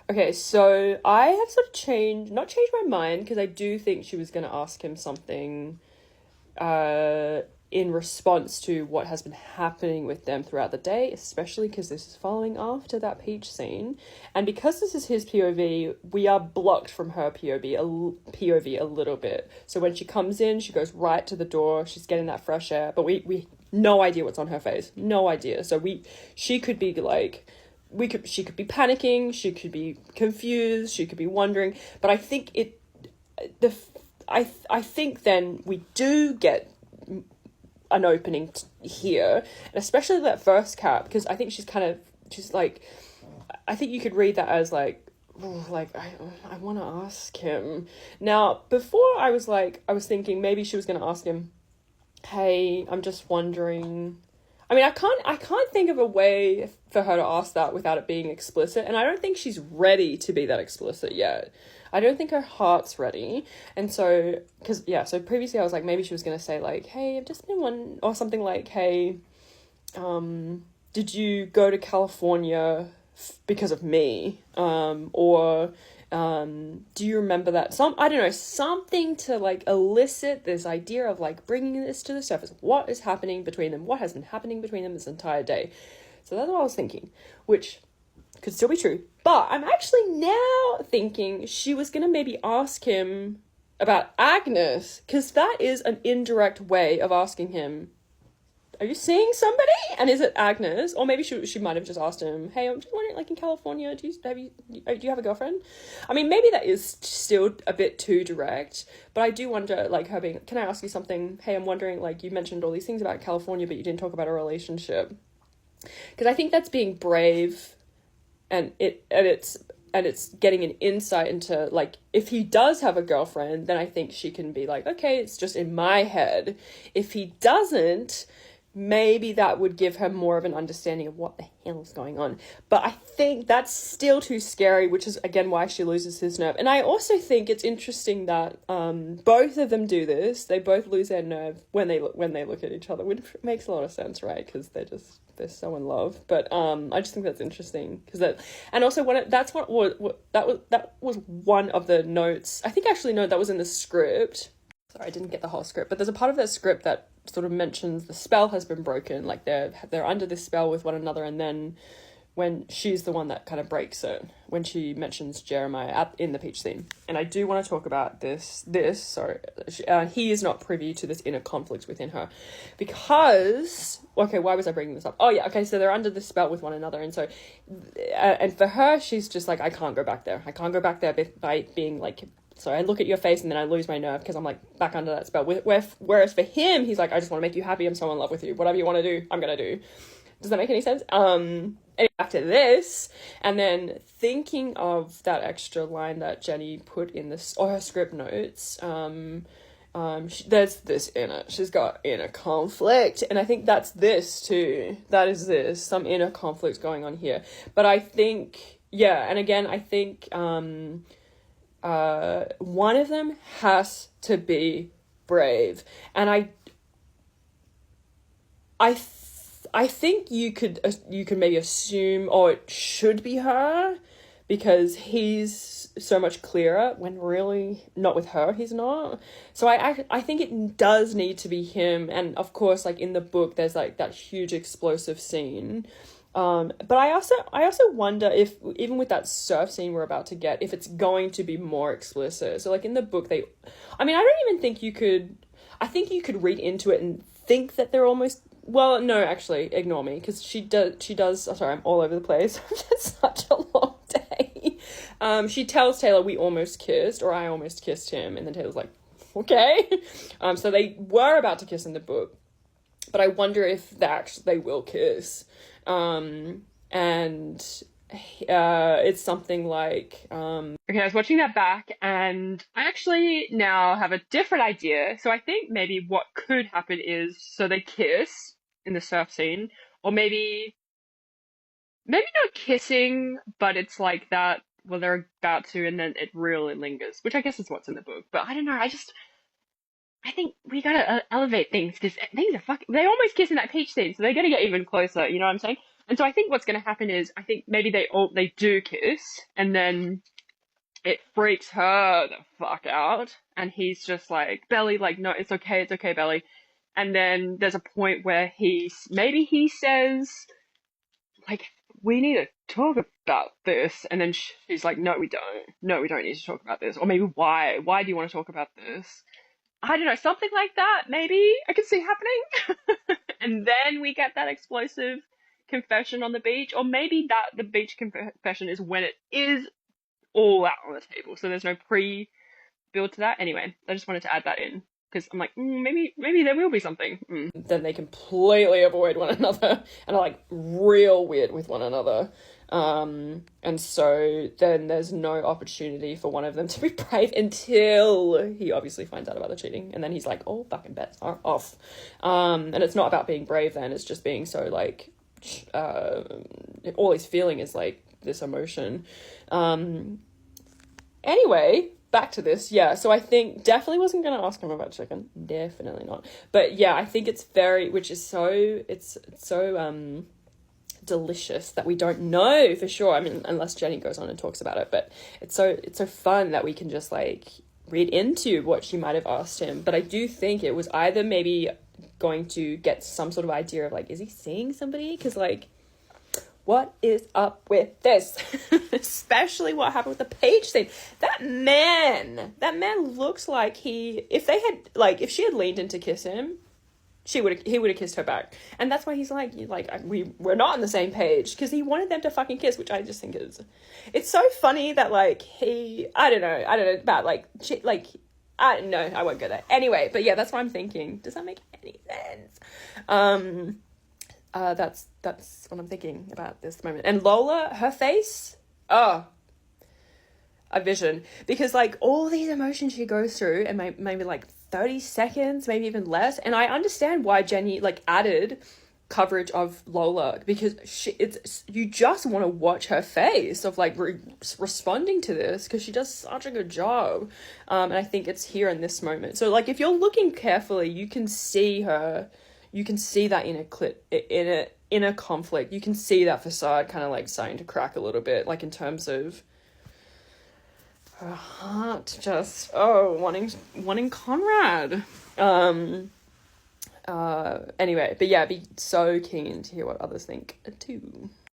Okay, so I have sort of not changed my mind, because I do think she was going to ask him something uh, in response to what has been happening with them throughout the day, especially because this is following after that peach scene. And because this is his POV, we are blocked from her POV a little bit. So when she comes in, she goes right to the door, she's getting that fresh air, but we no idea what's on her face. No idea. So she could be like, she could be panicking, she could be confused, she could be wondering, but I think the I think then we do get an opening here, and especially that first cap, because I think she's like, I think you could read that as like, oh, like I want to ask him. Now, before I was thinking maybe she was going to ask him, hey, I'm just wondering. I mean, I can't think of a way for her to ask that without it being explicit, and I don't think she's ready to be that explicit yet. I don't think her heart's ready. And so, so previously I was like, maybe she was going to say like, hey, I've just been one, or something like, hey, did you go to California because of me? Or do you remember that? I don't know, something to like elicit this idea of like bringing this to the surface. What is happening between them? What has been happening between them this entire day? So that's what I was thinking, which could still be true. But I'm actually now thinking she was going to maybe ask him about Agnes, because that is an indirect way of asking him, are you seeing somebody? And is it Agnes? Or maybe she might have just asked him, hey, I'm just wondering, like in California, do you have a girlfriend? I mean, maybe that is still a bit too direct, but I do wonder, like, her being, can I ask you something? Hey, I'm wondering, like, you mentioned all these things about California, but you didn't talk about a relationship. Because I think that's being brave, and it's getting an insight into, like, if he does have a girlfriend, then I think she can be like, okay, it's just in my head. If he doesn't, maybe that would give her more of an understanding of what the hell is going on. But I think that's still too scary, which is, again, why she loses his nerve. And I also think it's interesting that both of them do this. They both lose their nerve when they look at each other, which makes a lot of sense, right? Because they're so in love. But I just think that's interesting, because that, and also that was one of the notes. I think actually no, that was in the script. Sorry, I didn't get the whole script, but there's a part of that script that sort of mentions the spell has been broken, like they're under this spell with one another, and then when she's the one that kind of breaks it, when she mentions Jeremiah in the peach scene. And I do want to talk about this, he is not privy to this inner conflict within her, because, okay, why was I bringing this up? Oh yeah, okay, so they're under this spell with one another, and so, and for her, she's just like, I can't go back there by being like, so I look at your face and then I lose my nerve because I'm like back under that spell. Whereas for him, he's like, I just want to make you happy. I'm so in love with you. Whatever you want to do, I'm going to do. Does that make any sense? And after this, and then thinking of that extra line that Jenny put in this, or her script notes, there's this in it. She's got inner conflict. And I think that's this too. That is this, some inner conflict going on here. But I think, yeah, and again, I think, one of them has to be brave, and I think you could maybe assume, or it should be her, because he's so much clearer, when really not with her he's not. So I think it does need to be him. And of course, like in the book, there's like that huge explosive scene. But I also wonder if, even with that surf scene we're about to get, if it's going to be more explicit. So like in the book, I don't even think I think you could read into it and think that they're almost, well, no, actually, ignore me, because she does, oh, sorry, I'm all over the place. It's such a long day. She tells Taylor, we almost kissed, or I almost kissed him, and then Taylor's like, okay. So they were about to kiss in the book, but I wonder if they will kiss. And it's something like, okay, I was watching that back, and I actually now have a different idea. So I think maybe what could happen is, so they kiss in the surf scene, or maybe not kissing, but it's like that, well, they're about to, and then it really lingers, which I guess is what's in the book. But I don't know, I think we gotta elevate things, because things are they almost kiss in that peach scene, so they're gonna get even closer, you know what I'm saying? And so I think what's going to happen is I think maybe they do kiss, and then it freaks her the fuck out, and he's just like, Belly, like, no, it's okay, Belly. And then there's a point where maybe he says, like, we need to talk about this, and then she's like, no, we don't need to talk about this, or maybe why do you want to talk about this? I don't know, something like that, maybe I could see happening. And then we get that explosive confession on the beach, or maybe that the beach confession is when it is all out on the table, so there's no pre-build to that. Anyway, I just wanted to add that in because I'm like, maybe there will be something. Then they completely avoid one another and are like real weird with one another. And so then there's no opportunity for one of them to be brave until he obviously finds out about the cheating, and then he's like, all fucking bets are off. And it's not about being brave then, it's just being so like, all he's feeling is like this emotion. Anyway, back to this. Yeah, so I think definitely wasn't going to ask him about chicken. Definitely not. But yeah, I think it's so delicious that we don't know for sure. I mean, unless Jenny goes on and talks about it, but it's so fun that we can just like read into what she might have asked him. But I do think it was either maybe going to get some sort of idea of like, is he seeing somebody? Because like, what is up with this? Especially what happened with the Paige scene. That man looks like if she had leaned in to kiss him, he would have kissed her back. And that's why he's like we're not on the same page, because he wanted them to fucking kiss, which I just think it's so funny that like I don't know about like I don't know, I won't go there. Anyway, but yeah, that's what I'm thinking. Does that make any sense? That's what I'm thinking about this moment. And Lola, her face, a vision. Because like all these emotions she goes through, and maybe like 30 seconds, maybe even less. And I understand why Jenny like added coverage of Lola, because you just want to watch her face of like responding to this, because she does such a good job. And I think it's here in this moment. So like if you're looking carefully, you can see her. You can see that inner conflict. You can see that facade kind of like starting to crack a little bit, like in terms of her heart just wanting Conrad. Anyway, but yeah, be so keen to hear what others think too.